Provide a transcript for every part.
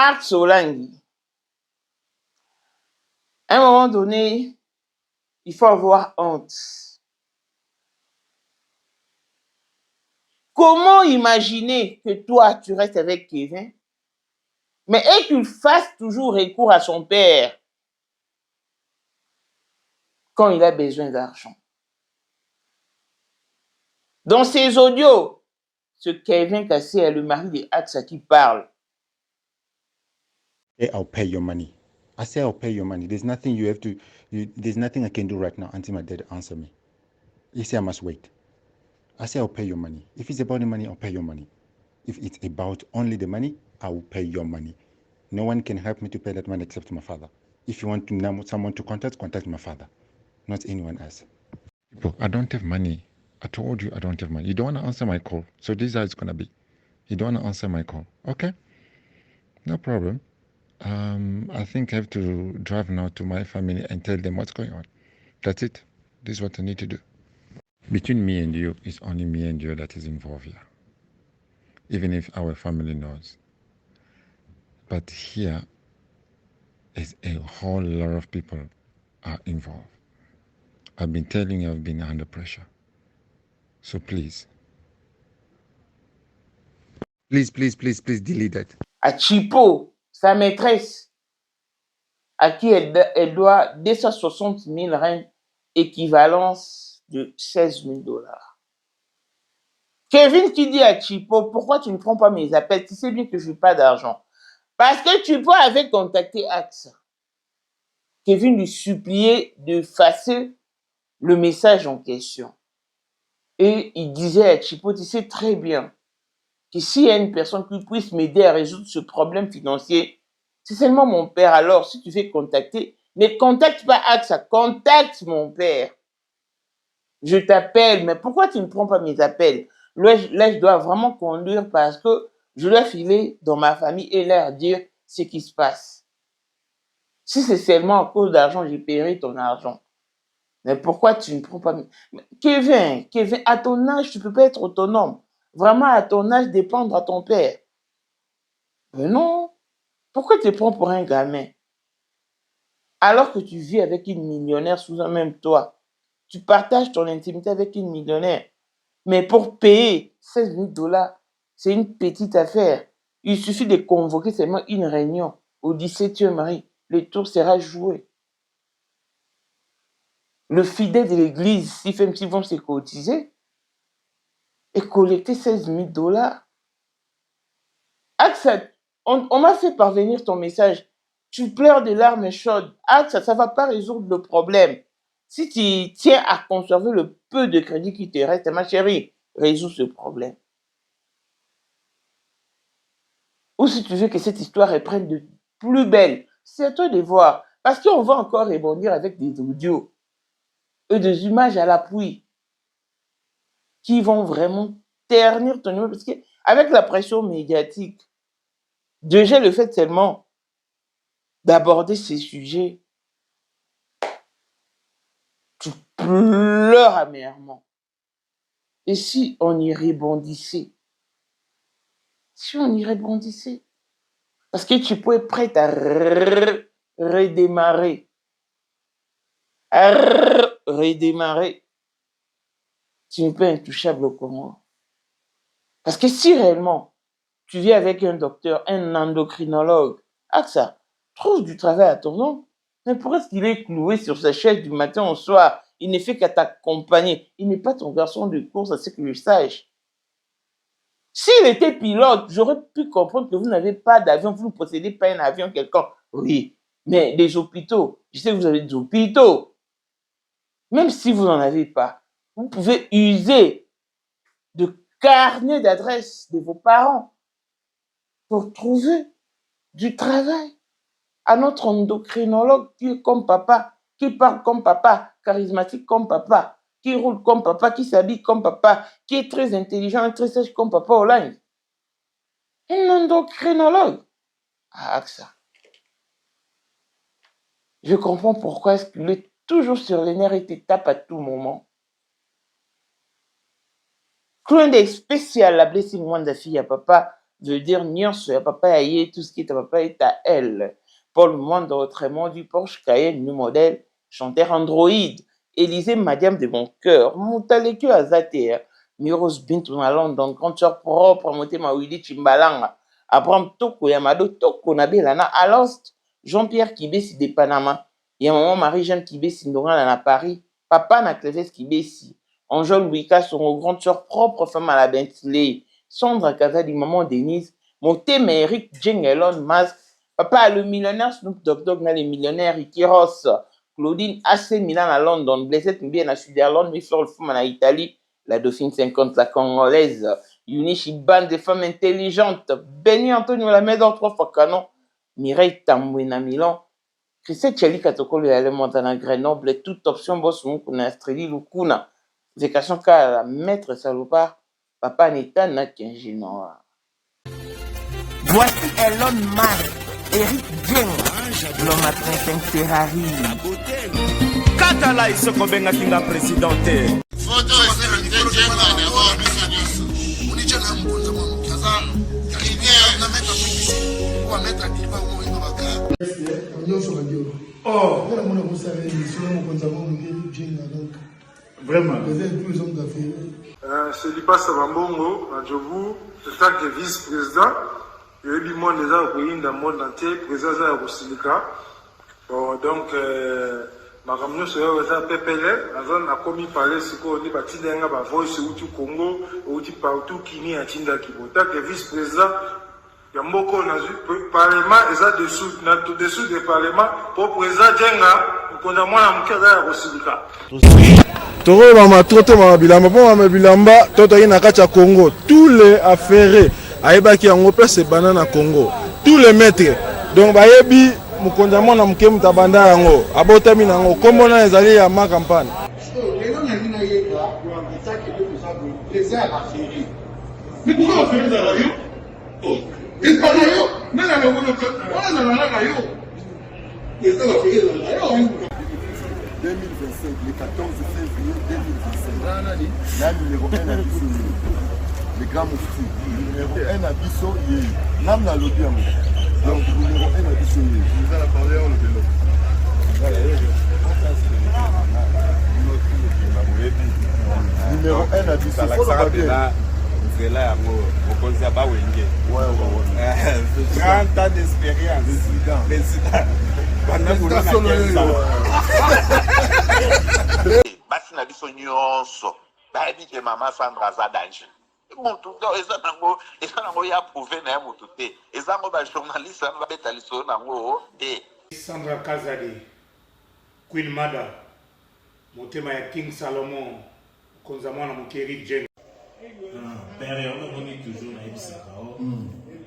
Axe Olangi. À un moment donné, il faut avoir honte. Comment imaginer que toi, tu restes avec Kevin, mais et qu'il fasse toujours recours à son père quand il a besoin d'argent? Dans ses audios, ce Kevin Cassé est le mari de Axa qui parle. Hey, I'll pay your money. I say I'll pay your money. There's nothing you have to. There's nothing I can do right now until my dad answer me. He say I must wait. I say I'll pay your money. If it's about the money, I'll pay your money. If it's about only the money, I will pay your money. No one can help me to pay that money except my father. If you want to know someone to contact my father, not anyone else. Bro, I don't have money. I told you I don't have money. You don't want to answer my call. So this is how it's going to be. You don't want to answer my call. Okay? No problem. I think I have to drive now to my family and tell them what's going on. That's it. This is what I need to do. Between me and you, it's only me and you that is involved here. Even if our family knows. But here is a whole lot of people are involved. I've been telling you I've been under pressure. So please. Please delete that. À Chipo, sa maîtresse, à qui elle doit 260 000 rentes, équivalence de 16 000 dollars. Kevin qui dit à Chipo, pourquoi tu ne prends pas mes appels? Tu sais bien que je n'ai pas d'argent. Parce que Chipo avait contacté Axa. Kevin lui suppliait d'effacer le message en question. Et il disait à Chipo, tu sais très bien que s'il y a une personne qui puisse m'aider à résoudre ce problème financier, c'est seulement mon père. Alors, si tu fais contacter, ne contacte pas Axa, contacte mon père. Je t'appelle, mais pourquoi tu ne prends pas mes appels? Là, je dois vraiment conduire parce que je dois filer dans ma famille et leur dire ce qui se passe. Si c'est seulement à cause d'argent, j'ai payé ton argent. Mais pourquoi tu ne prends pas... Kevin, à ton âge, tu ne peux pas être autonome. Vraiment, à ton âge, dépendre à ton père. Mais non. Pourquoi tu te prends pour un gamin? Alors que tu vis avec une millionnaire sous un même toit. Tu partages ton intimité avec une millionnaire. Mais pour payer 16 000 dollars, c'est une petite affaire. Il suffit de convoquer seulement une réunion au 17e mari. Le tour sera joué. Le fidèle de l'église, s'ils vont se cotiser, et collecter 16 000 dollars. Axa, on m'a fait parvenir ton message. Tu pleures de larmes chaudes. Axa, ça ne va pas résoudre le problème. Si tu tiens à conserver le peu de crédit qui te reste, ma chérie, résous ce problème. Ou si tu veux que cette histoire reprenne de plus belle, c'est à toi de voir. Parce qu'on va encore rebondir avec des audios et des images à l'appui qui vont vraiment ternir ton image. Parce qu'avec la pression médiatique, déjà le fait seulement d'aborder ces sujets, tu pleures amèrement. Et si on y rebondissait? Si on y rebondissait? Parce que tu peux être prête à redémarrer. À redémarrer. Tu n'es pas intouchable au Congo. Parce que si réellement tu vis avec un docteur, un endocrinologue, ça trouve du travail à ton nom. Mais pourquoi est-ce qu'il est cloué sur sa chaise du matin au soir? Il ne fait qu'à t'accompagner. Il n'est pas ton garçon de course, à ce que je sache. S'il était pilote, j'aurais pu comprendre que vous n'avez pas d'avion, vous ne possédez pas un avion quelconque. Oui, mais des hôpitaux, je sais que vous avez des hôpitaux. Même si vous n'en avez pas, vous pouvez user de carnet d'adresse de vos parents pour trouver du travail à notre endocrinologue qui est comme papa, qui parle comme papa, charismatique comme papa, qui roule comme papa, qui s'habille comme papa, qui est très intelligent et très sage comme papa Hollande. Un endocrinologue. Ah, ça. Je comprends pourquoi est-ce qu'il est toujours sur les nerfs et te tape à tout moment. Clin d'œil spécial, la blessing Wanda fille à papa, de dire nyonso ya papa ya ye, tout ce qui est à papa est à elle. Paul Mwanda, autrement du Porsche Cayenne, new modèle, chanteur Android. Élisée Madiam de mon cœur, Moutaleke Azate, Miros Bintou na London, grande sœur propre, Motema Willy Chimbalanga, Abraham Toko Yamado, Toko Nabelana, Alost, Jean-Pierre Kibesi de Panama, et maman Marie-Jeanne Kibesi Ndongana à Paris, papa na Cléves Kibesi, Angèle Wika, son grande sœur propre, femme à la Bentley, Sandra Kazadi, maman Denise, Motema Eric Jengelon, Mas, papa le millionnaire Snoop Dogg, na les millionnaires Ricky Ross, Claudine AC Milan à London, Blessette Mbien à Switzerland, Miflor le Fum à Italie, la Dauphine 50, la Congolaise, Yunichi Band des femmes intelligentes, Benny Antonio la Médor 3 fois canon, Mireille Tambouina Milan, Christelle Tchali Katokolo et Alain Montana Grenoble, toute option boss Moukouna Astreli Lukuna, Vécation Ka la maître salopard, Papa Neta Nakinginoa. Voici Elon Musk, Eric Dieng, l'homme à 35 Ferrari. Katala iso kobenga kinga presidente. Photo Eric Dieng na wa bisanyoso. Unicha na mkunza mwa mkaza. Karibia na meta mkisi. Kwa meta kiba mwa ino baka. Nyonso radio. Oh, Ngana mona musala émission na mkunza mwa Eric Dieng na donc. Vraiment. Les deux hommes d'affaires. C'est Lipasa Bambongo, à Djobu, en tant que vice-président. Et lui, moi, les gens au pays, dans le monde entier, président de Rosilika. Donc, ma ramener sur le PPL, la zone a commis parler, c'est qu'on dit, bâti d'un gars, voice, ou du Congo, ou du partout, qui n'y a Tinda Kibo. Tant que vice-président, il y a beaucoup de parlement, et ça dessous des parlements, pour président Djenga, qu'on a moins à mourir à Rosilika. Toro mama trote mama bilamba po mama bilamba toto ina kacha Congo tous les affaires ayebaki yango place banana Congo tous les maîtres donc bayebi mukonza mwana muke mutabanda yango abotami nango komona ezali ya ma campagne lelo na nina yeba kwa mtaki de kusabu les a affaires mais pourquoi on fait ça yo oh il pas yo nana le ko on na na yo les a affaires yo 2025, le 14 février 2025. La numéro 1 à Bisso, le grand moufti. Numéro 1 à Bisso, Nam na lobby. Donc, numéro 1 à Bisso. Vous allez parler en le vélo. Numéro 1 à Bisso. Il faut le rappeler. C'est là, on connaît pas Wenge. Ouais. 30 ans d'expérience. Président. Basi na biso nyonso bayebi ke mama Sandra aza danger mutu eza nango ya prouve na ya mutu te eza ngo bajournaliste wana babeta lisolo nango te. Sandra Kazadi, Queen Mada, motema ya King Salomon, konza mwana mukeri Jen. Père, on a donné toujours na ebisaka o.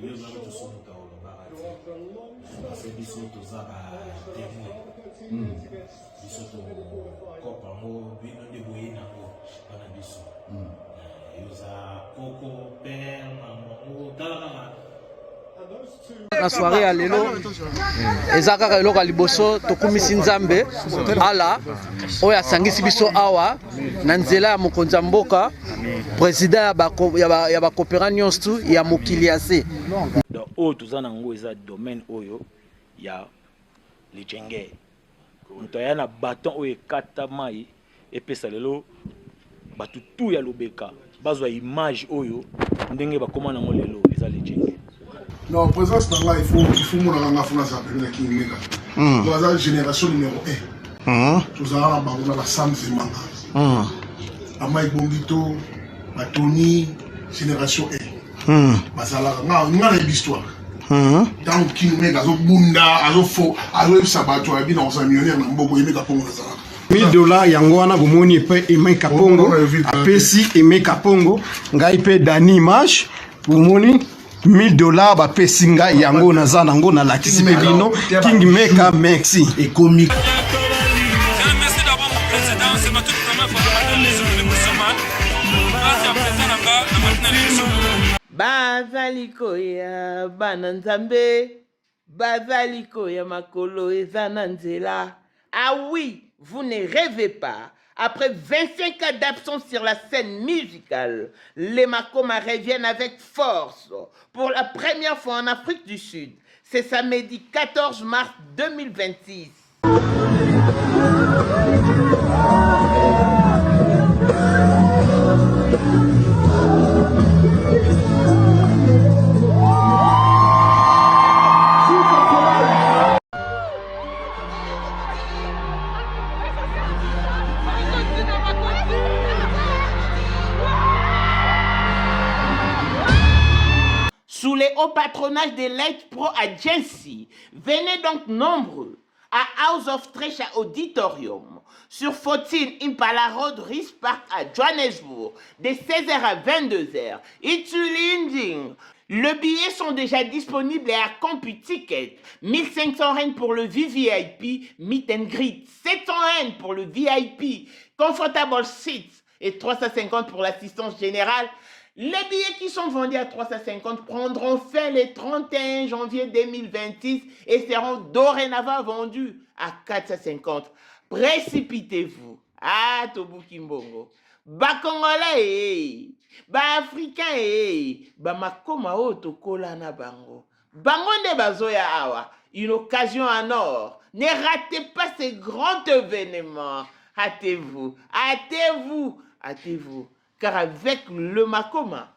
Yo za to so ka o barati. Parce que biso to za ba témoin. Biso to kopa mo bino de boyina o bana biso. Yo za koko père maman o tala na soirée ya lelo eza kaka eloko ya liboso tokumisi nzambe ala oyo asangisi biso awa na nzela ya mokonzi ya mboka président ya bakopera nyonso ya mokili ya se donc oyo toza nango eza domaine oyo ya lijenge moto aya na baton oyo ekata mai epesa lelo bato tu ya lobeka bazwa image oyo ndenge bakoma nango lelo eza lijenge. Non, présence là, il faut mon la France appelée King Mega. Dans la génération numéro 1. Tous à la Sam Zemanga. Amai Bombito, Tony, génération 1. Basala, on a l'histoire. Dans King Mega, Azo Bunda, Azo Fo, Azo Sabato, Abi dans un millionnaire, Mbogo Yemeka Pongo Zala. $1000 yango wana bomoni pe Emeka Pongo apesi Emeka Pongo ngai pe Dani Mash bomoni $1000 ba pesinga yango naza nango na lakisi pe bino King Meka merci et comique. Merci d'abord mon président, c'est ma toute première fois dans les musulmans. Merci à président Nanga, na matina l'émission. Bazaliko ya bananzambe, bazaliko ya makolo eza na nzela. Ah oui, vous ne rêvez pas. Après 25 ans d'absence sur la scène musicale, les Makoma reviennent avec force pour la première fois en Afrique du Sud. C'est samedi 14 mars 2026. Sous les hauts patronages de Light Pro Agency, venez donc nombreux à House of Treasure Auditorium sur 14 Impala Road, Rice Park à Johannesburg, de 16h à 22h. Itulinding. Les billets sont déjà disponibles à CompuTicket. 1500 Rand pour le VVIP, Meet and Greet. 700 Rand pour le VIP, Comfortable Seats. Et 350 pour l'assistance générale. Les billets qui sont vendus à 350 prendront fin le 31 janvier 2026 et seront dorénavant vendus à 450. Précipitez-vous. Ah, Tobuki Mbongo. Ba Congolais, ba Africain, ba Makoma o tokola na bango. Bango ne bazoya awa. Une occasion en or. Ne ratez pas ce grand événement. Hâtez-vous, hâtez-vous, hâtez-vous. Car avec le Makoma,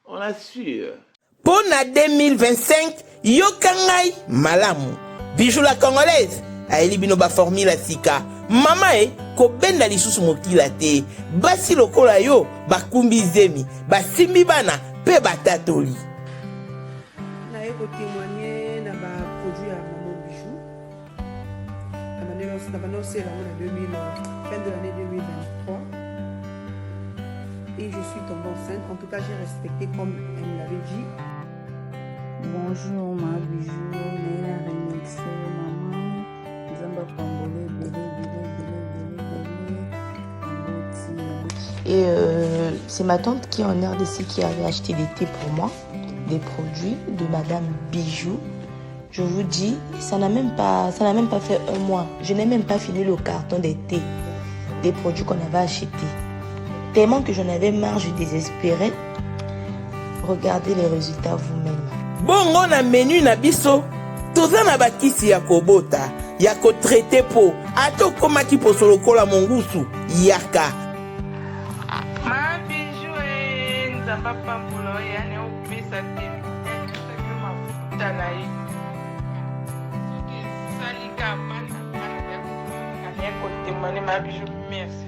on assure. Pour la 2025, Yokangai Malamu. Bijou la Congolaise. Aeli binoba formula sika. Mama ko benda lisusu mokila te. Basi lokola yo bakumbi zemi. Basimbi bana pe batatoli. Na eko témoigner na ba produit à Maman Bijou. Na banoncé la fin de l'année 2023. Et je suis tombée enceinte. En tout cas, j'ai respecté comme elle me l'avait dit. Bonjour ma bijou, Léa remixé, maman. Zamba Congolais, Et c'est ma tante qui est en RDC qui avait acheté des thés pour moi, des produits de Madame Bijou. Je vous dis, ça n'a même pas fait un mois. Je n'ai même pas fini le carton des thés, des produits qu'on avait achetés. Tellement que j'en avais marre, je désespérais. Regardez les résultats vous-même. Bongo na menu na biso, toza na bakisi ya kobota, ya ko traiter po, ato koma ki poso lokola mongusu, yaka. Ma bijou nzamba pambulo ya ne opesa te. Ma futa na yi. Salika bana ya ko témoigner ma bijou, merci.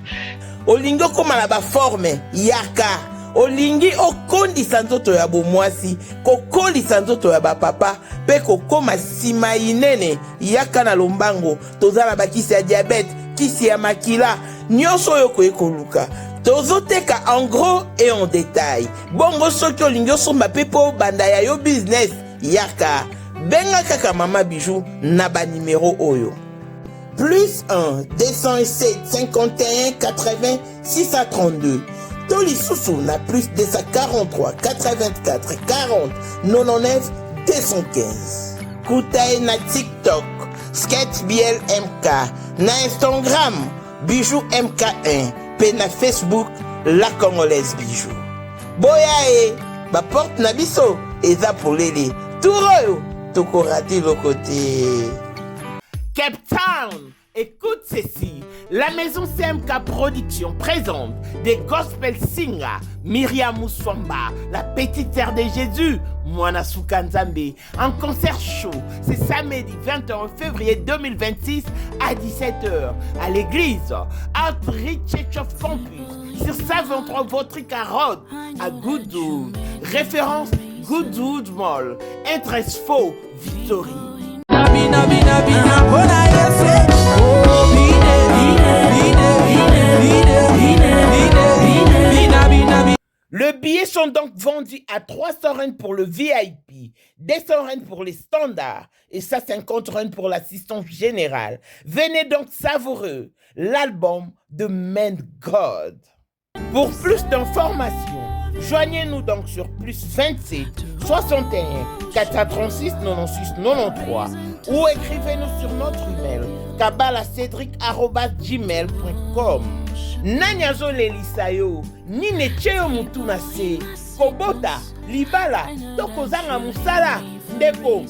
Olingo koma na ba forme, yaka. Olingi okondisa nzoto ya bomwasi, kokolisa nzoto ya bapapa, pe kokoma sima inene, yaka na lombango, tozala bakisi ya diabète, kisi ya makila, nyonso oyo koluka. Tozoteka en gros et en détail. Bongo soki olingi osomba pe po banda ya yo business, yaka. Benga kaka Mama Bijou na ba numéro oyo. Plus 1 207 51 80 632. Toli Soussou na plus 243 84 40 99 215. Koutaï na TikTok, Sketch Biel MK, na Instagram, Bijou MK1, pe na Facebook, La Congolaise Bijou. Boya ba porte na biso, eza polele. Touroyo, toko raté le côté. Cape Town. Écoute ceci, la maison CMK Production présente des gospel singers, Myriam Mousswamba, la petite sœur de Jésus, Mwana Soukanzambe, en concert show, c'est samedi 21 février 2026 à 17h à l'église Outreach Church of Campus sur 123 Votrica Road à Goodwood. Référence Goodwood Mall, Interest Faux, Victory. Les billets sont donc vendus à 300 Rand pour le VIP, 200 Rand pour les standards et 150 Rand pour l'assistance générale. Venez donc savourer l'album de Man God. Pour plus d'informations, Joignez-nous donc sur plus 27 61 436 96 93 ou écrivez-nous sur notre email kabalacedric@gmail.com. Nanyazo lelisayo, nine cheo mutuna se, kobota, libala, tokozanga musala, ndeko.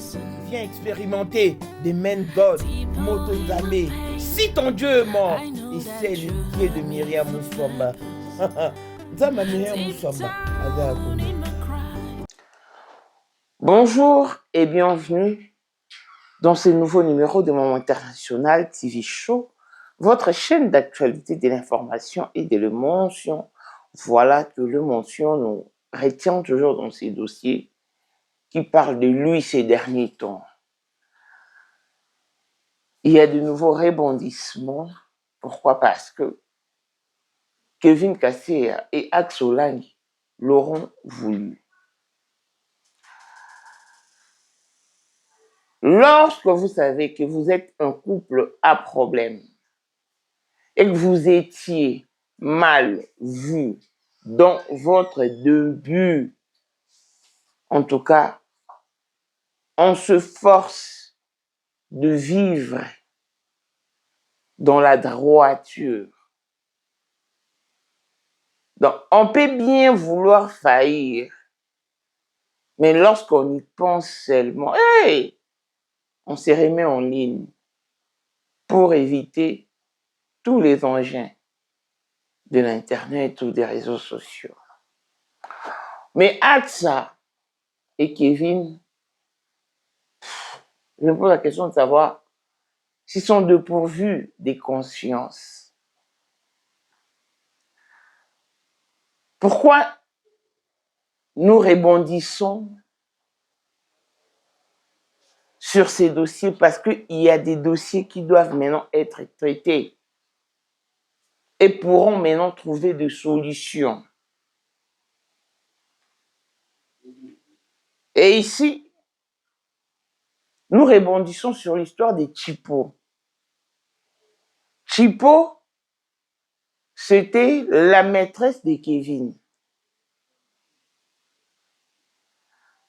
Viens expérimenter des men God, Motozame. Si ton Dieu est mort, et c'est le pied de Myriam Moussamba. Bonjour et bienvenue dans ce nouveau numéro de Moment International TV Show, votre chaîne d'actualité de l'information et de l'émotion. Voilà que l'émotion nous retient toujours dans ces dossiers qui parlent de lui ces derniers temps. Il y a de nouveaux rebondissements. Pourquoi? Parce que Kevin Kaseya et Axe Olangi l'auront voulu. Lorsque vous savez que vous êtes un couple à problème et que vous étiez mal vu dans votre début, en tout cas, on se force de vivre dans la droiture. Donc, on peut bien vouloir faillir, mais lorsqu'on y pense seulement, hey, on se remet en ligne pour éviter tous les engins de l'Internet ou des réseaux sociaux. Mais Atsa et Kevin, je me pose la question de savoir s'ils sont dépourvus des consciences. Pourquoi nous rebondissons sur ces dossiers? Parce qu'il y a des dossiers qui doivent maintenant être traités et pourront maintenant trouver des solutions. Et ici, nous rebondissons sur l'histoire des Chipo. Chipo, c'était la maîtresse de Kevin,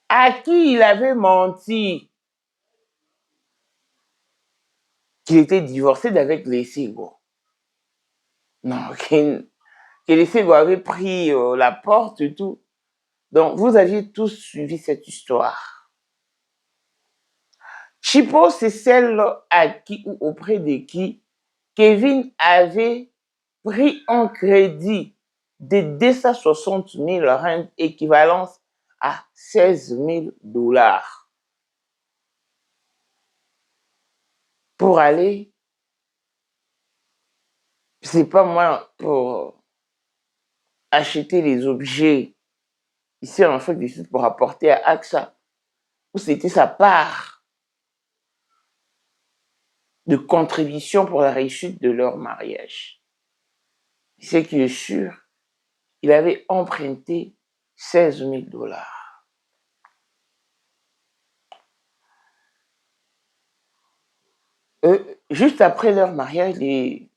à qui il avait menti qu'il était divorcé d'avec Lesego. Non, que Lesego avait pris la porte et tout. Donc, vous aviez tous suivi cette histoire. Chipo, c'est celle à qui ou auprès de qui Kevin avait pris en crédit de 260 000 rand, équivalence à 16 000 $. Pour aller, je sais pas moi, pour acheter les objets ici en Afrique du Sud pour apporter à AXA, où c'était sa part de contribution pour la réussite de leur mariage. Ce qui est sûr, il avait emprunté 16 000 $. Juste après leur mariage, les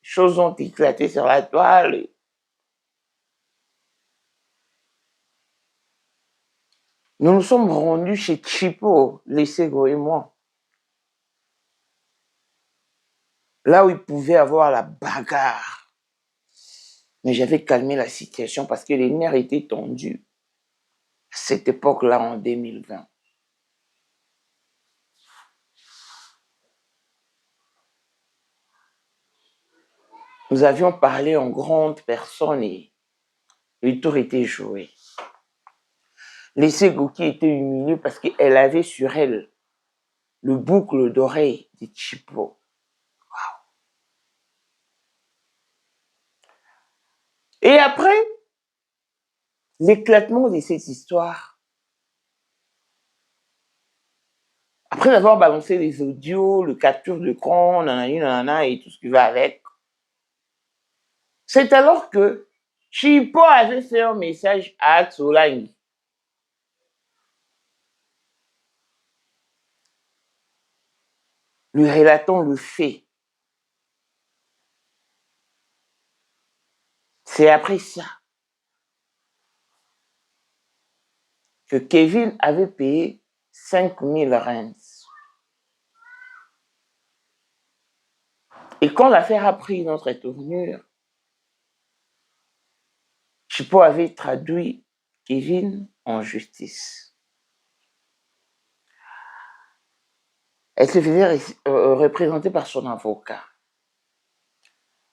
choses ont éclaté sur la toile. Nous nous sommes rendus chez Chipo, Lesego et moi. Là où il pouvait avoir la bagarre. Mais j'avais calmé la situation parce que les nerfs étaient tendus à cette époque-là en 2020. Nous avions parlé en grande personne et le tour était joué. Lesego qui était humiliée parce qu'elle avait sur elle le boucle d'oreille de Chipo. Wow. Et après, l'éclatement de cette histoire, après avoir balancé les audios, le capture d'écran, nanana et tout ce qui va avec, c'est alors que Chipo avait fait un message à Axe Olangi. Lui relatant le fait. C'est après ça que Kevin avait payé 5000 rands. Et quand l'affaire a pris une autre tournure, Chipo avait traduit Kevin en justice. Elle se faisait représenter par son avocat.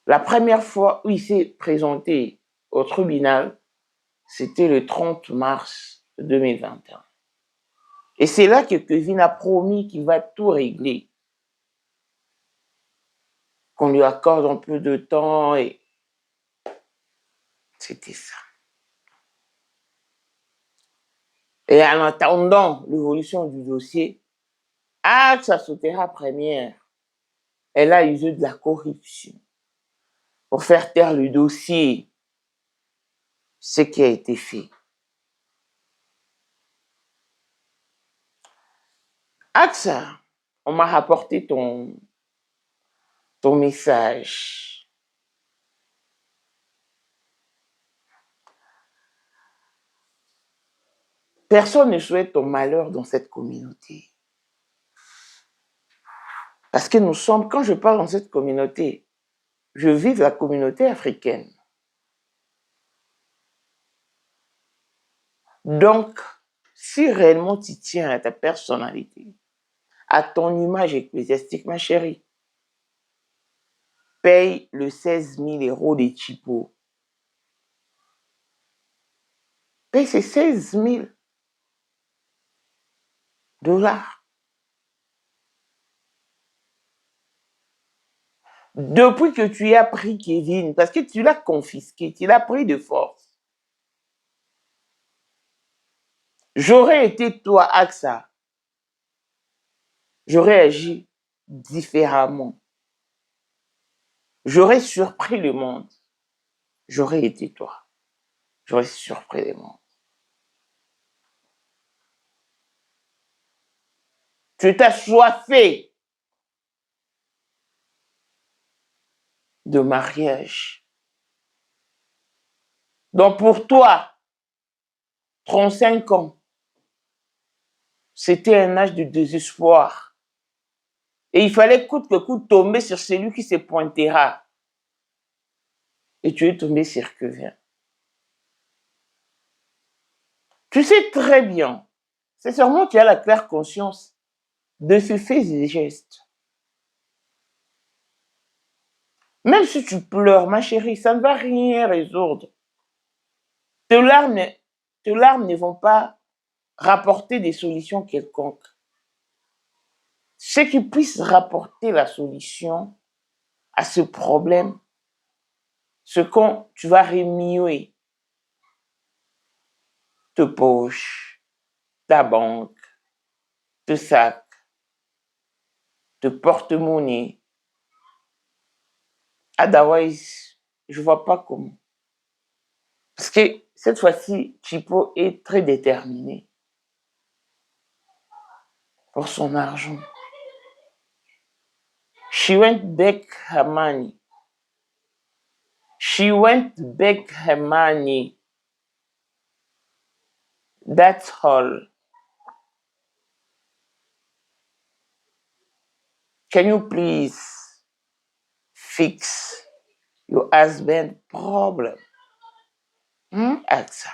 La première fois où il s'est présenté au tribunal, c'était le 30 mars 2021. Et c'est là que Kevin a promis qu'il va tout régler. Qu'on lui accorde un peu de temps et c'était ça. Et en attendant l'évolution du dossier, AXA Sotera Première, elle a usé de la corruption pour faire taire le dossier, ce qui a été fait. AXA, on m'a rapporté ton message. Personne ne souhaite ton malheur dans cette communauté. Parce que nous sommes, quand je parle dans cette communauté, je vis la communauté africaine. Donc, si réellement tu tiens à ta personnalité, à ton image ecclésiastique, ma chérie, paye le 16 000 € de Chipo. Paye ces 16 000 $. Depuis que tu as pris Kevin, parce que tu l'as confisqué, tu l'as pris de force. J'aurais été toi, AXA. J'aurais agi différemment. J'aurais surpris le monde. J'aurais été toi. J'aurais surpris le monde. Tu t'as soifé de mariage. Donc pour toi, 35 ans, c'était un âge de désespoir. Et il fallait coûte que coûte tomber sur celui qui se pointera. Et tu es tombé sur Kevin. Tu sais très bien, c'est sûrement que tu as la claire conscience de ce fait et des gestes. Même si tu pleures, ma chérie, ça ne va rien résoudre. Tes larmes ne vont pas rapporter des solutions quelconques. Ce qui puisse rapporter la solution à ce problème, c'est quand tu vas remuer tes poches, ta banque, tes sacs, tes porte-monnaie. Otherwise, je ne vois pas comment. Parce que cette fois-ci, Chipo est très déterminé pour son argent. She went back her money. She went back her money. That's all. Can you please fix your husband's problem? AXA.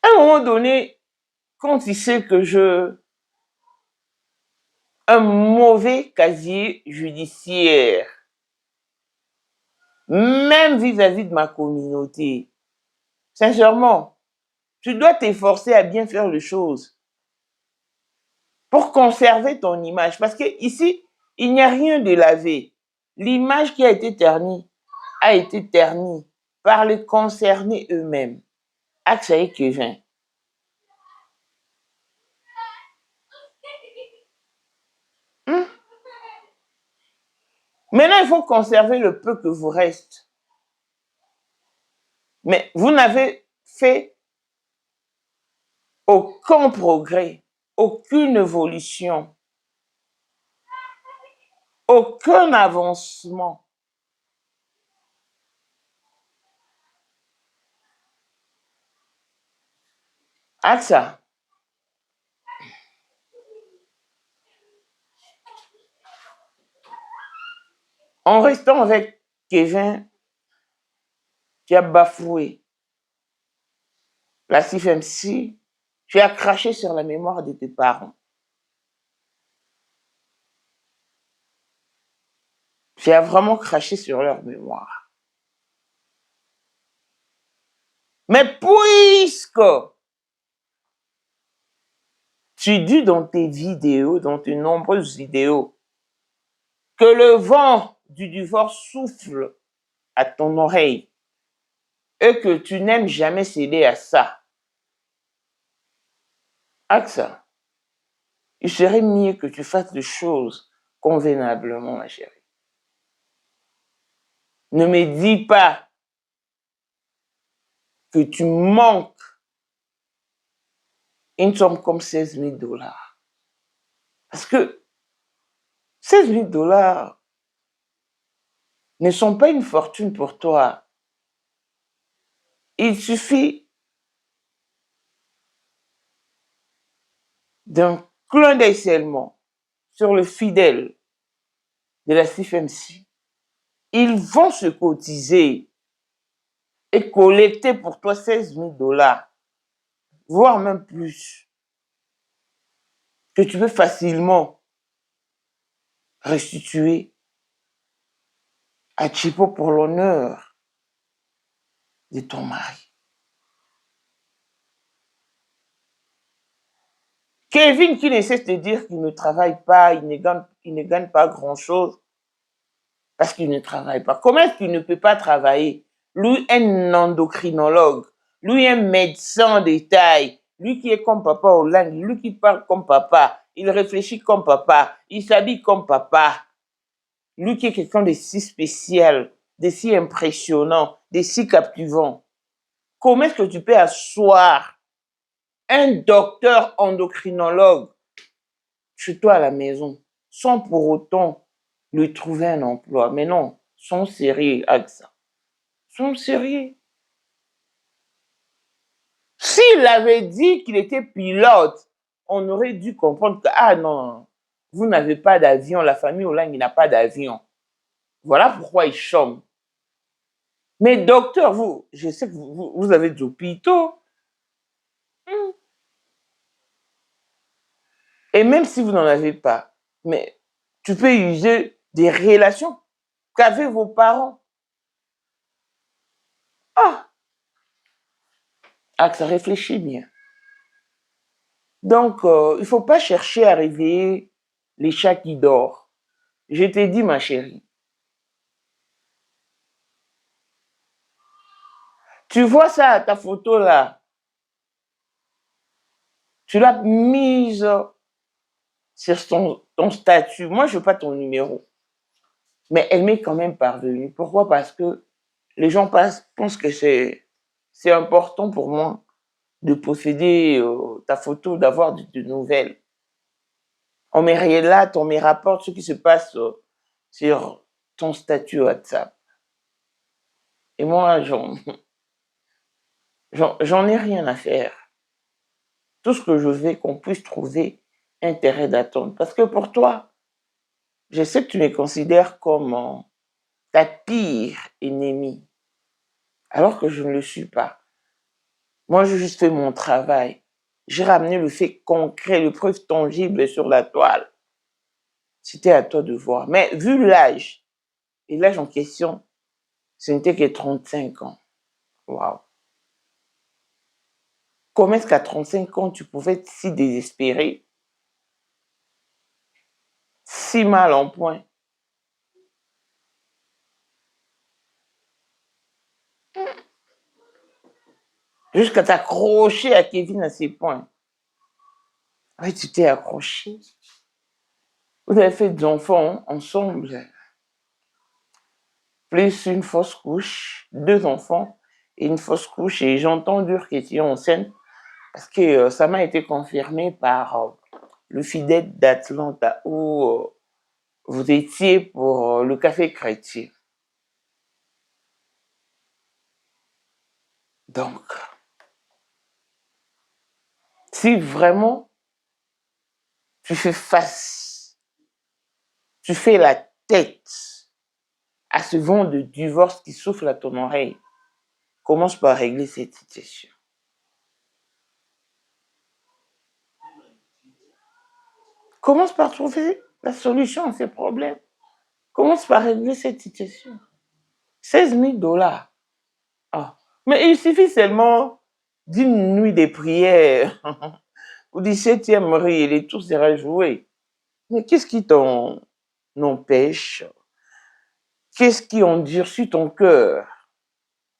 À un moment donné, quand il sait que j'ai un mauvais casier judiciaire, même vis-à-vis de ma communauté, sincèrement, tu dois t'efforcer à bien faire les choses pour conserver ton image. Parce que ici, il n'y a rien de lavé. L'image qui a été ternie par les concernés eux-mêmes. AXA et Kevin. Maintenant, il faut conserver le peu que vous reste. Mais vous n'avez fait aucun progrès, aucune évolution, aucun avancement. AXA, en restant avec Kevin, tu as bafoué la CFMC, tu as craché sur la mémoire de tes parents. Tu as vraiment craché sur leur mémoire. Mais puisque tu dis dans tes vidéos, dans tes nombreuses vidéos, que le vent du divorce souffle à ton oreille et que tu n'aimes jamais céder à ça, AXA, il serait mieux que tu fasses les choses convenablement, ma chérie. Ne me dis pas que tu manques une somme comme 16 000 $. Parce que 16 000 $ ne sont pas une fortune pour toi. Il suffit d'un clin d'œil seulement sur le fidèle de la CFMC. Ils vont se cotiser et collecter pour toi 16 000 $, voire même plus, que tu peux facilement restituer à Chipo pour l'honneur de ton mari. Kevin qui ne cesse de dire qu'il ne travaille pas, il ne gagne pas grand-chose parce qu'il ne travaille pas. Comment est-ce qu'il ne peut pas travailler? Lui, un endocrinologue, lui, un médecin de taille, lui qui est comme papa Hollande, lui qui parle comme papa, il réfléchit comme papa, il s'habille comme papa. Lui qui est quelqu'un de si spécial, de si impressionnant, de si captivant. Comment est-ce que tu peux asseoir un docteur endocrinologue chez toi à la maison sans pour autant lui trouver un emploi? Mais non, sont sérieux avec ça. Sont sérieux. S'il avait dit qu'il était pilote, on aurait dû comprendre que, ah non, vous n'avez pas d'avion, la famille Hollande n'a pas d'avion. Voilà pourquoi il chôme. Mais docteur, vous, je sais que vous avez des hôpitaux. Et même si vous n'en avez pas, mais tu peux user des relations qu'avaient vos parents. Ah, ça réfléchit bien. Donc, il ne faut pas chercher à réveiller les chats qui dorment. Je t'ai dit, ma chérie. Tu vois ça, ta photo là. Tu l'as mise sur ton statut. Moi, je veux pas ton numéro. Mais elle m'est quand même parvenue. Pourquoi? Parce que les gens pensent que c'est important pour moi de posséder ta photo, d'avoir de nouvelles. On me relate, on me rapporte ce qui se passe sur ton statut WhatsApp. Et moi, j'en ai rien à faire. Tout ce que je veux, qu'on puisse trouver intérêt d'attendre. Parce que pour toi, je sais que tu me considères comme ta pire ennemie. Alors que je ne le suis pas. Moi, j'ai juste fait mon travail. J'ai ramené le fait concret, le preuve tangible sur la toile. C'était à toi de voir. Mais vu l'âge, et l'âge en question, ce n'était que 35 ans. Waouh. Comment est-ce qu'à 35 ans, tu pouvais être si désespéré, si mal en point? Jusqu'à t'accrocher à Kevin à ses points. Oui, tu t'es accroché. Vous avez fait des enfants ensemble. Plus une fausse couche, 2 enfants et une fausse couche. Et j'entends dire que tu es enceinte parce que ça m'a été confirmé par le fidèle d'Atlanta où vous étiez pour le café chrétien. Donc, Si vraiment tu fais face, tu fais la tête à ce vent de divorce qui souffle à ton oreille, commence par régler cette situation. Commence par trouver la solution à ces problèmes. Commence par régler cette situation. 16 000 $. Ah. Mais il suffit seulement d'une nuit de prière. Au 17e rire et tout sera joué. Mais qu'est-ce qui t'en empêche? Qu'est-ce qui endurcit ton cœur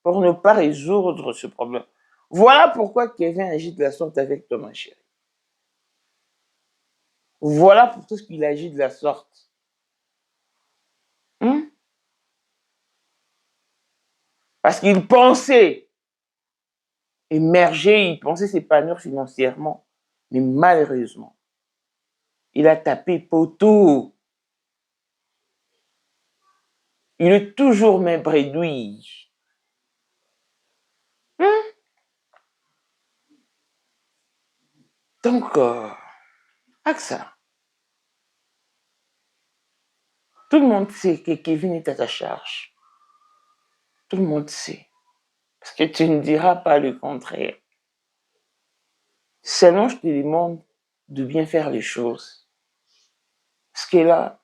pour ne pas résoudre ce problème? Voilà pourquoi Kevin agit de la sorte avec toi, ma chérie. Voilà pour tout ce qu'il agit de la sorte. Parce qu'il pensait émerger, il pensait s'épanouir financièrement. Mais malheureusement, il a tapé poteau. Il est toujours même bredouille. Donc, AXA. Tout le monde sait que Kevin est à ta charge. Tout le monde sait. Parce que tu ne diras pas le contraire. Seulement, je te demande de bien faire les choses. Parce que là,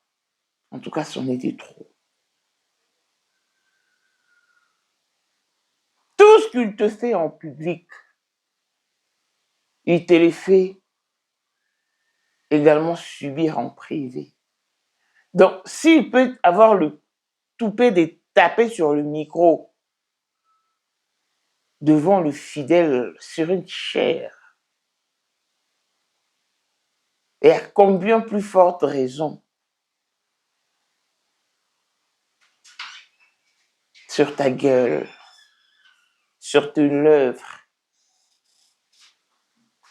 en tout cas, c'en était trop. Tout ce qu'il te fait en public, il te le fait également subir en privé. Donc, s'il peut avoir le toupet de taper sur le micro devant le fidèle sur une chaire, et à combien plus forte raison sur ta gueule, sur ton œuvre.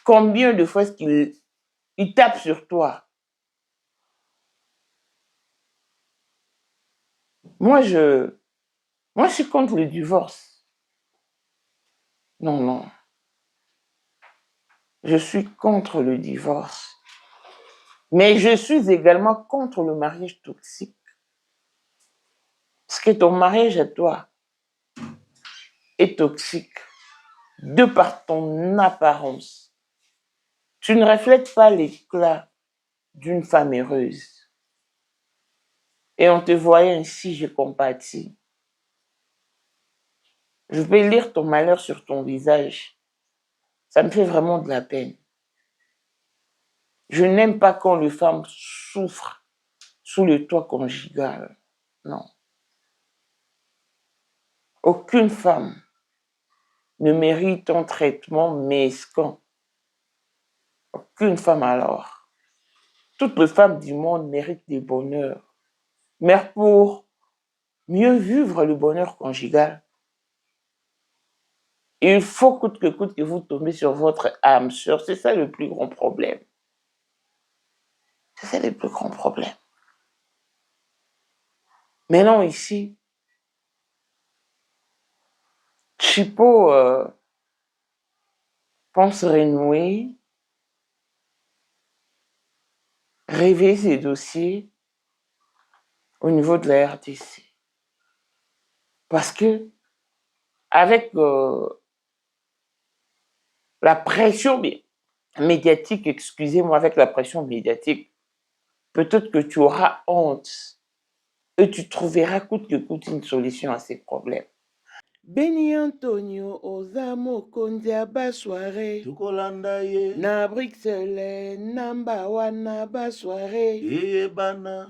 Combien de fois est-ce qu'il tape sur toi? Moi, je suis contre le divorce. Non. Je suis contre le divorce. Mais je suis également contre le mariage toxique. Parce que ton mariage à toi est toxique de par ton apparence. Tu ne reflètes pas l'éclat d'une femme heureuse. Et en te voyant ainsi, je compatis. Je peux lire ton malheur sur ton visage. Ça me fait vraiment de la peine. Je n'aime pas quand les femmes souffrent sous le toit conjugal. Non. Aucune femme ne mérite un traitement mesquin. Aucune femme alors. Toutes les femmes du monde méritent du bonheur. Mais pour mieux vivre le bonheur conjugal, il faut coûte que vous tombez sur votre âme sœur. C'est ça le plus grand problème. C'est ça le plus grand problème. Maintenant ici, Chipo pense renouer, réveiller ses dossiers au niveau de la RDC. Parce que avec la pression médiatique, excusez-moi, avec la pression médiatique, peut-être que tu auras honte et tu trouveras coûte que coûte une solution à ces problèmes. Beni Antonio oza mokonzi ya basware tukolanda ye na Bruxelles namba wana basware eyebana.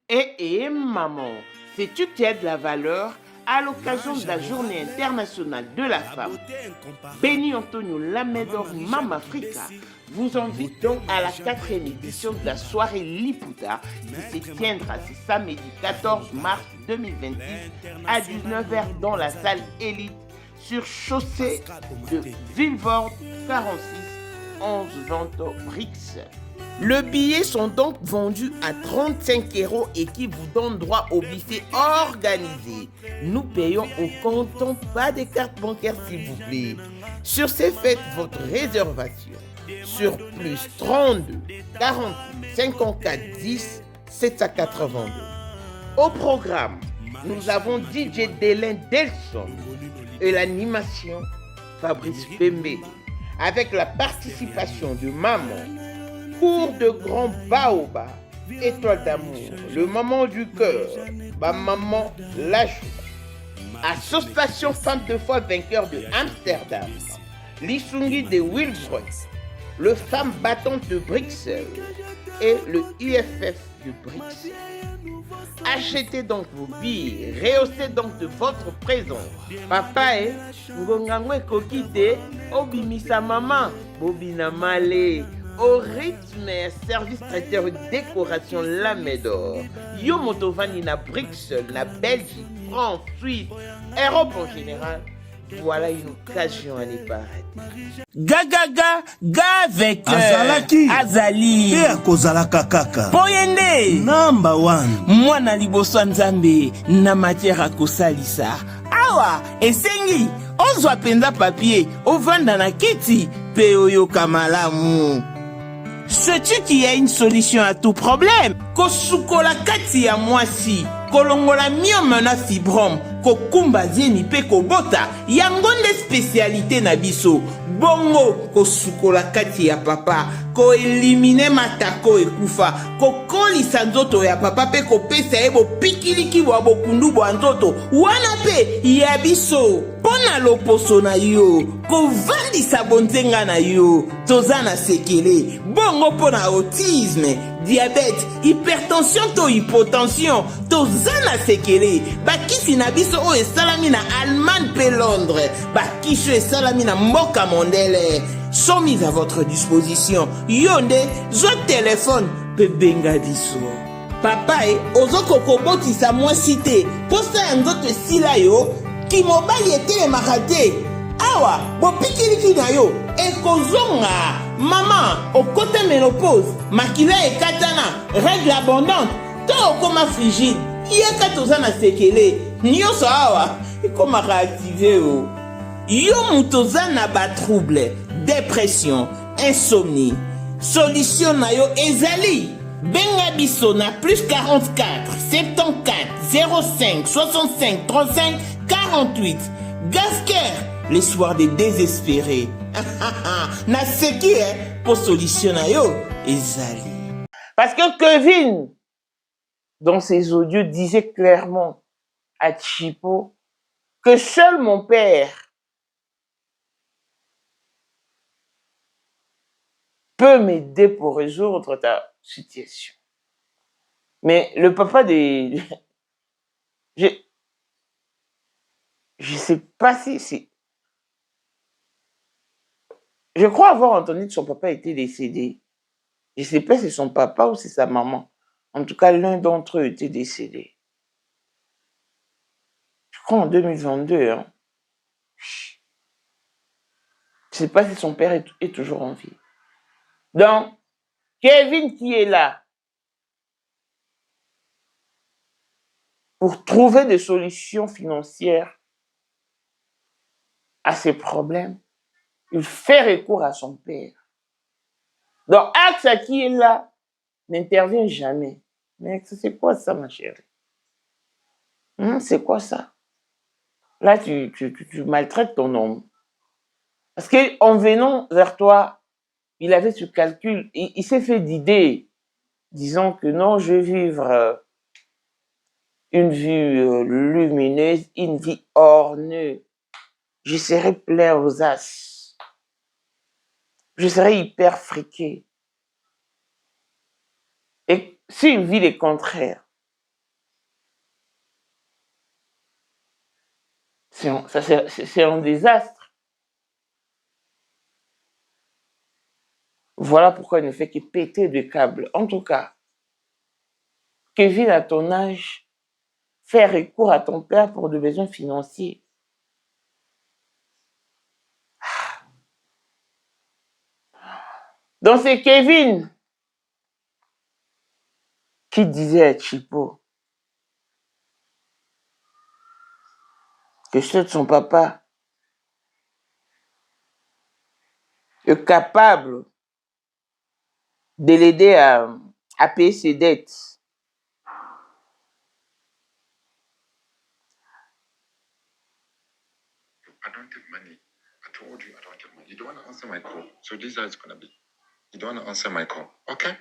Maman, sais-tu qu'il y a de la valeur à l'occasion de la journée internationale de la femme? Beni Antonio Lamedor Mama Africa vous invite donc à la 4e édition de la soirée Liputa qui se tiendra ce samedi 14 mars 2026 à 19h dans la salle Élite sur chaussée de Villevorde 46 11 20 Brix. Les billets sont donc vendus à 35 € et qui vous donne droit au buffet organisé. Nous payons au comptant, pas de carte bancaire s'il vous plaît. Sur ces, faites votre réservation sur plus 32 48 54 10 782. Au programme, nous avons DJ Délin Delson et l'animation Fabrice Fembe, avec la participation de Maman, Cours de Grand Baoba, Étoile d'amour, le Maman du cœur, ma maman la joie. Association Femmes de foi vainqueur de Amsterdam, l'Isungi de Wilbrod, le Femmes battantes de Bruxelles et le UFF de Bruxelles. Achetez donc vos billets, rehaussez donc de votre présence. Papa et ngongangwe kokite, obimisa maman, bobina male. Au rythme, service traiteur décoration Lamédor. Yo motovani na Bruxelles, na Belgique, France, Suisse, Europe en général. Voilà une occasion à ne pas rater. Ga avec Azalaki. Azali. Pe akozalaka kaka. Poyende. Number one. Mwana liboso nzambe na matière akosalisa. Awa, esengi. Ozwa penza papier, ovanda na kiti, pe oyoka malamu. Sais-tu qu'il y a une solution à tout problème? Kosukola kati ya mwasi, kolongola myome na fibrome, kokumba zieni pe kobota, yango nde spécialité na biso. Bongo kosukola kati ya papa, ko elimine matako ekufa, kokolisa nzoto ya papa pe kopesa ye bopikiliki bwa bokundu bwa nzoto, wana pe ya biso. Pona loposo na yo, kovandisa bonzenga na yo, toza na sekele, bongo pona autisme, diabète, hypertension to hypotension, toza na sekele, bakisi na biso o esalami na Allemagne pe Londres, bakisi esalami na mboka mondele, sont mis à votre disposition. Yonde, zo téléphone, pe benga biso. Papa e, ozoko kobotisa mwasite, posa ya nzoto esila yo, ki mobali etelemaka te. Awa bopikiliki na yo ekozonga. Mama okote ménopause, makila ekatana, règle abondante, to okoma frigide, yeka toza na sekele, nyonso awa ekomaka active o. Yo mutoza na ba trouble, dépression, insomnie, solution na yo ezali. Benga biso na plus 44 74 05 65 35 48. Gasker, les soirs des désespérés. Na seki pour solution yo ezali. Parce que Kevin, dans ses audios, disait clairement à Chipo que seul mon père peut m'aider pour résoudre ta situation. Mais le papa des... Je sais pas si c'est... Je crois avoir entendu que son papa était décédé. Je sais pas si c'est son papa ou c'est sa maman. En tout cas, l'un d'entre eux était décédé. Je crois en 2022. Hein. Je sais pas si son père est toujours en vie. Donc, Kevin qui est là pour trouver des solutions financières à ses problèmes, il fait recours à son père. Donc, Axa qui est là n'intervient jamais. Mais c'est quoi ça, ma chérie? C'est quoi ça? Là, tu maltraites ton homme. Parce qu'en venant vers toi, il avait ce calcul, il s'est fait d'idées, disant que non, je vais vivre une vie lumineuse, une vie ornée. Je serai plein aux as. Je serai hyper friqué. Et s'il vit les contraires, c'est un désastre. Voilà pourquoi il ne fait que péter de câbles. En tout cas, Kevin, à ton âge, fait recours à ton père pour des besoins financiers. Donc c'est Kevin qui disait à Chipo que seul son papa est capable de l'aider à payer ses dettes. I don't have money. I told you I don't have money. You don't want to answer my call. So this is how it's going to be. You don't want to answer my call. Okay.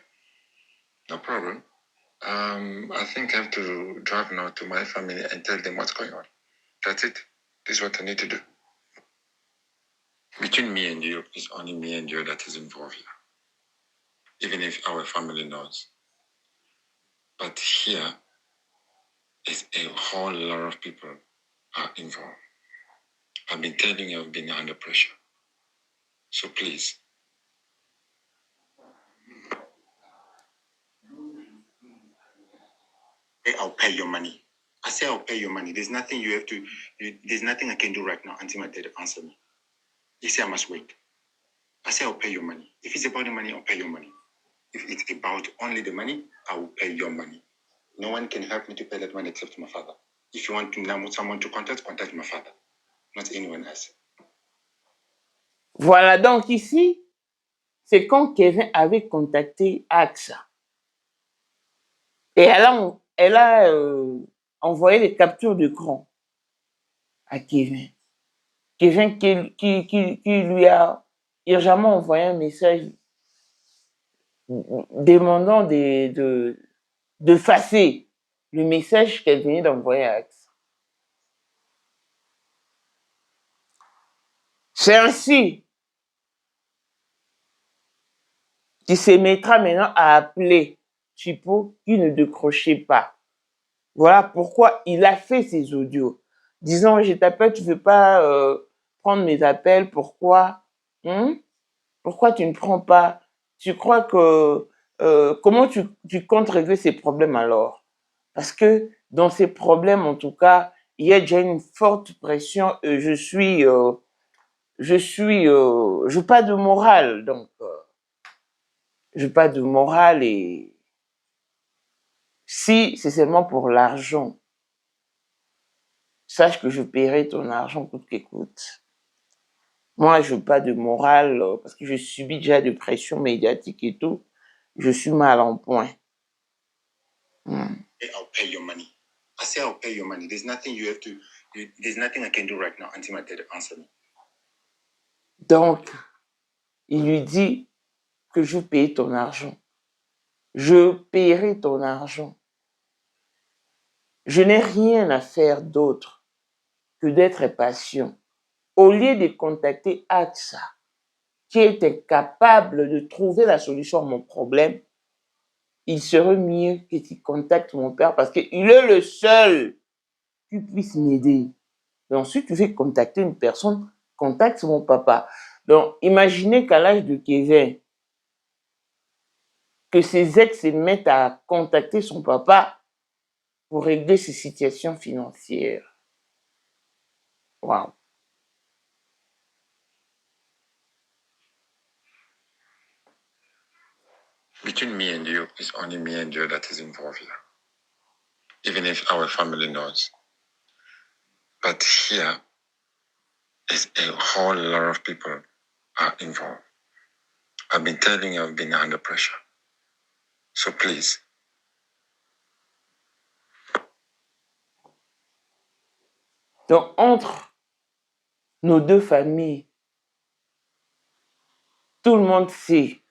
No problem. I think I have to drive now to my family and tell them what's going on. That's it. This is what I need to do. Between me and you, it's only me and you that is involved here. Even if our family knows. But here is a whole lot of people are involved. I've been telling you I've been under pressure. So please. I'll pay your money. I say I'll pay your money. There's nothing you have to, there's nothing I can do right now until my dad answer me. He say I must wait. I say I'll pay your money. If it's about the money, I'll pay your money. If it's about only the money, I will pay your money. No one can help me to pay that money except my father. If you want to know someone to contact my father, not anyone else. Voilà, donc ici, c'est quand Kevin avait contacté AXA. Et elle a envoyé les captures d'écran à Kevin. Kevin qui lui a urgemment envoyé un message demandant d'effacer le message qu'elle venait d'envoyer à AXA. C'est ainsi qu'il se mettra maintenant à appeler Chipo qui ne décrochait pas. Voilà pourquoi il a fait ces audios. Disant, je t'appelle, tu ne veux pas prendre mes appels, pourquoi Pourquoi tu ne prends pas? Tu crois que... comment tu comptes régler ces problèmes alors? Parce que dans ces problèmes, en tout cas, il y a déjà une forte pression et je n'ai pas de morale, donc je n'ai pas de morale et si c'est seulement pour l'argent, sache que je paierai ton argent coûte que coûte. Moi, je n'ai pas de morale parce que je subis déjà de pression médiatique et tout. Je suis mal en point. I'll pay your money. I say I'll pay your money. There's nothing you have to, there's nothing I can do right now until my dad answer me. Donc, il lui dit que je paye ton argent. Je paierai ton argent. Je n'ai rien à faire d'autre que d'être patient. Au lieu de contacter AXA, qui est incapable de trouver la solution à mon problème, il serait mieux que tu contactes mon père parce qu'il est le seul qui puisse m'aider. Et ensuite, tu fais contacter une personne, contacte mon papa. Donc, imaginez qu'à l'âge de Kevin, que ses ex se mettent à contacter son papa pour régler ses situations financières. Wow. Between me and you, it's only me and you that is involved here. Even if our family knows. But here is a whole lot of people are involved. I've been telling you I've been under pressure. So please. Donc, entre nos deux familles, tout le monde sait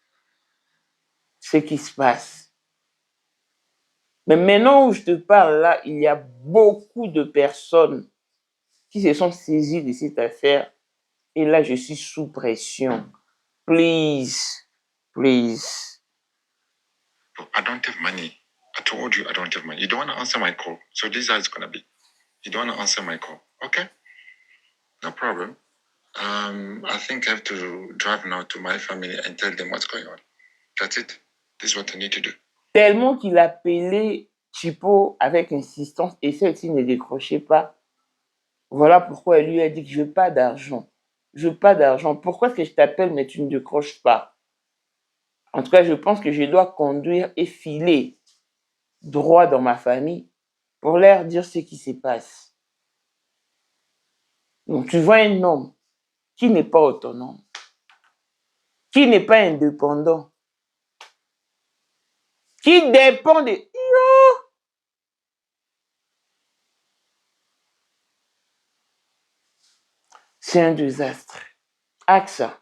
ce qui se passe. Mais maintenant où je te parle là, il y a beaucoup de personnes qui se sont saisies de cette affaire. Et là, je suis sous pression. Please, please. I don't have money. I told you I don't have money. You don't want to answer my call. So this is how it's going to be. You don't want to answer my call. Okay? No problem. I think I have to drive now to my family and tell them what's going on. That's it. This is what I need to do. Tellement qu'il appelait Chipo avec insistance et celle-ci ne décrochait pas. Voilà pourquoi elle lui a dit que je n'ai pas d'argent. Je n'ai pas d'argent. Pourquoi est-ce que je t'appelle mais tu ne décroches pas? En tout cas, je pense que je dois conduire et filer droit dans ma famille pour leur dire ce qui se passe. Donc, tu vois un homme qui n'est pas autonome, qui n'est pas indépendant, qui dépend de... C'est un désastre. AXA,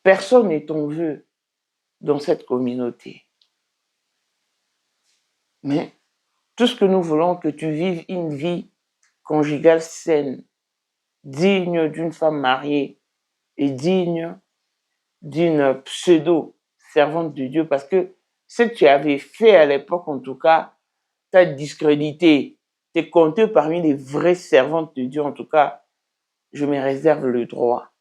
personne n'est ton vœu dans cette communauté. Mais tout ce que nous voulons, que tu vives une vie conjugale saine, digne d'une femme mariée et digne d'une pseudo-servante de Dieu, parce que ce que tu avais fait à l'époque, en tout cas, t'as discrédité, t'es compté parmi les vraies servantes de Dieu, en tout cas, je me réserve le droit.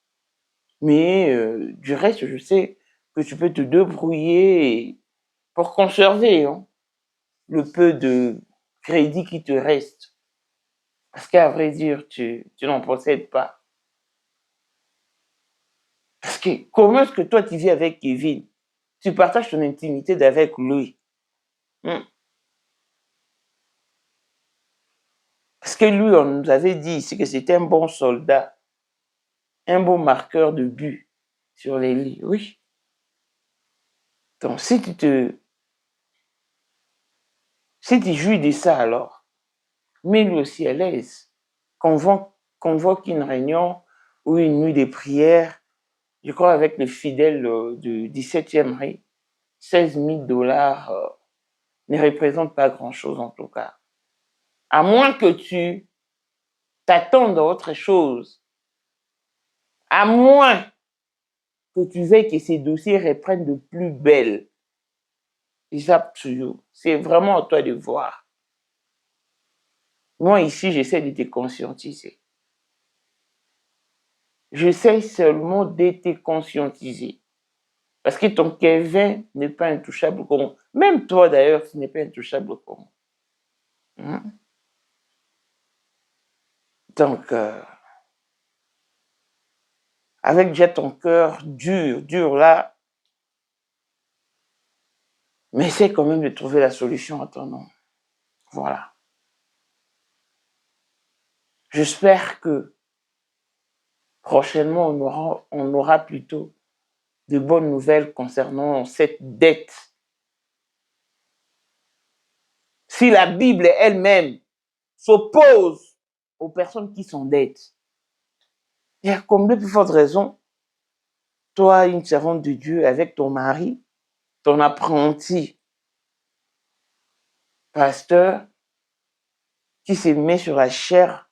Mais du reste, je sais que tu peux te débrouiller pour conserver le peu de crédit qui te reste. Parce qu'à vrai dire, tu n'en possèdes pas. Parce que comment est-ce que toi tu vis avec Kevin? Tu partages ton intimité avec lui. Parce que lui, on nous avait dit ici que c'était un bon soldat, un bon marqueur de but sur les lits. Oui. Donc, si tu jouis de ça, alors, mets-lui aussi à l'aise. Convoque une réunion ou une nuit de prière, je crois avec les fidèles du 17e ré, $16 000 ne représente pas grand-chose en tout cas. À moins que tu t'attendes à autre chose. À moins que tu veuilles que ces dossiers reprennent de plus belle. C'est vraiment à toi de voir. Moi, ici, j'essaie de te conscientiser. J'essaie seulement de te conscientiser. Parce que ton Kevin n'est pas intouchable comme moi. Même toi, d'ailleurs, tu n'es pas intouchable comme moi. Donc, avec déjà ton cœur dur là, mais essaie quand même de trouver la solution à ton nom. Voilà. J'espère que prochainement, on aura plutôt de bonnes nouvelles concernant cette dette. Si la Bible elle-même s'oppose aux personnes qui s'endettent, il y a combien de plus fortes raisons, toi, une servante de Dieu, avec ton mari, ton apprenti, pasteur, qui se met sur la chair,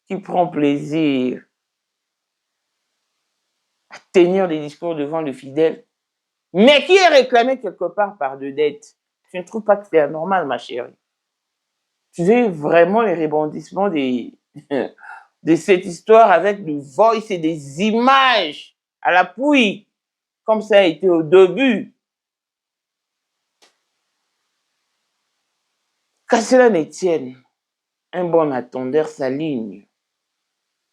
qui prend plaisir à tenir des discours devant le fidèle, mais qui est réclamé quelque part par de dettes. Tu ne trouves pas que c'est anormal, ma chérie? Tu veux vraiment les rebondissements de cette histoire avec du voice et des images à l'appui, comme ça a été au début. Qu'à cela ne tienne, un bon attendeur s'aligne.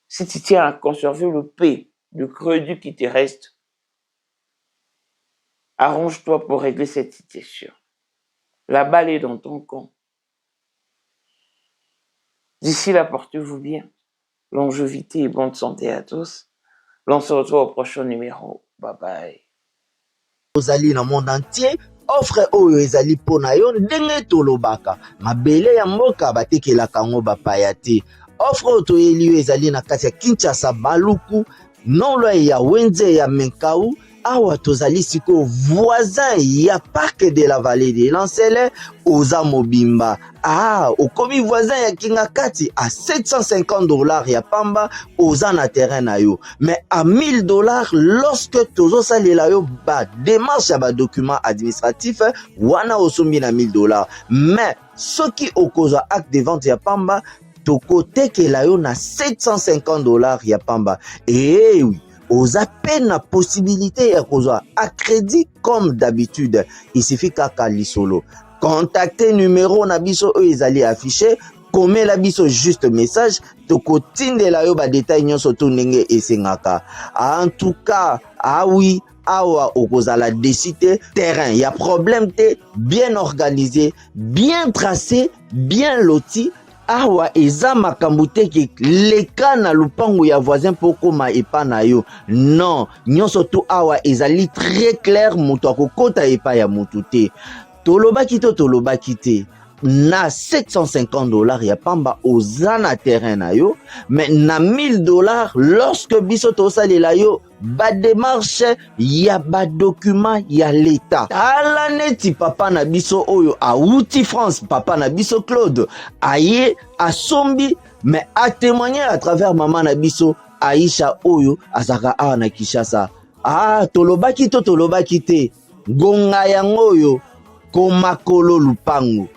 Si tu tiens à conserver le paix, le crédit qui te reste, arrange-toi pour régler cette situation. La balle est dans ton camp. D'ici là, portez-vous bien. Longévité et bonne santé à tous. L'on se retrouve au prochain numéro. Bye bye. Ozali na monde entier, offre oyo ezali pona yo ndenge tolobaka. Mabele ya mboka batekelaka ngo bapaya te. Offre oyo toyeli yo ezali na kati ya Kinshasa Baluku, nolo ya Wenze ya Menkau. Awa tozali siko voisin ya Parc de la Vallée de Lancele oza mobimba. Okomi voisin ya Kingakati à $750 ya pamba oza na terrain na yo. Mais à $1000 lorsque tozo salela yo ba démarche ya ba document administratif wana osombi na $1000. Mais soki okozwa acte de vente ya pamba tokotekela yo na $750 ya pamba. Eh oui. Aux appels la possibilité ya kozwa à crédit comme d'habitude. Il suffit kaka lisolo. Contactez numéro na biso eux ezali affiché. Comme la biso juste message. Toko tindela yo ba détail nyonso to ndenge esengaka. En tout cas, oui. Awa okozala décider terrain. Il y a problème te bien organisé, bien tracé, bien loti. awa eza makambo te ke leka na lupango ya voisin mpo koma epa na yo. Non, nyonso tu awa ezali très clair, moto akokota epa ya motu te. Tolobaki to tolobaki te. Na $750 ya pamba oza na terrain na yo, mais na $1000 lorsque biso tosalela yo ba démarche ya ba document ya l'État. Tala neti papa na biso oyo auti France, papa na biso Claude aye asombi, mais a témoigner à travers maman na biso Aisha oyo azaka awa na Kinshasa. Tolobaki to tolobaki te, gonga yango oyo komakolo lupango.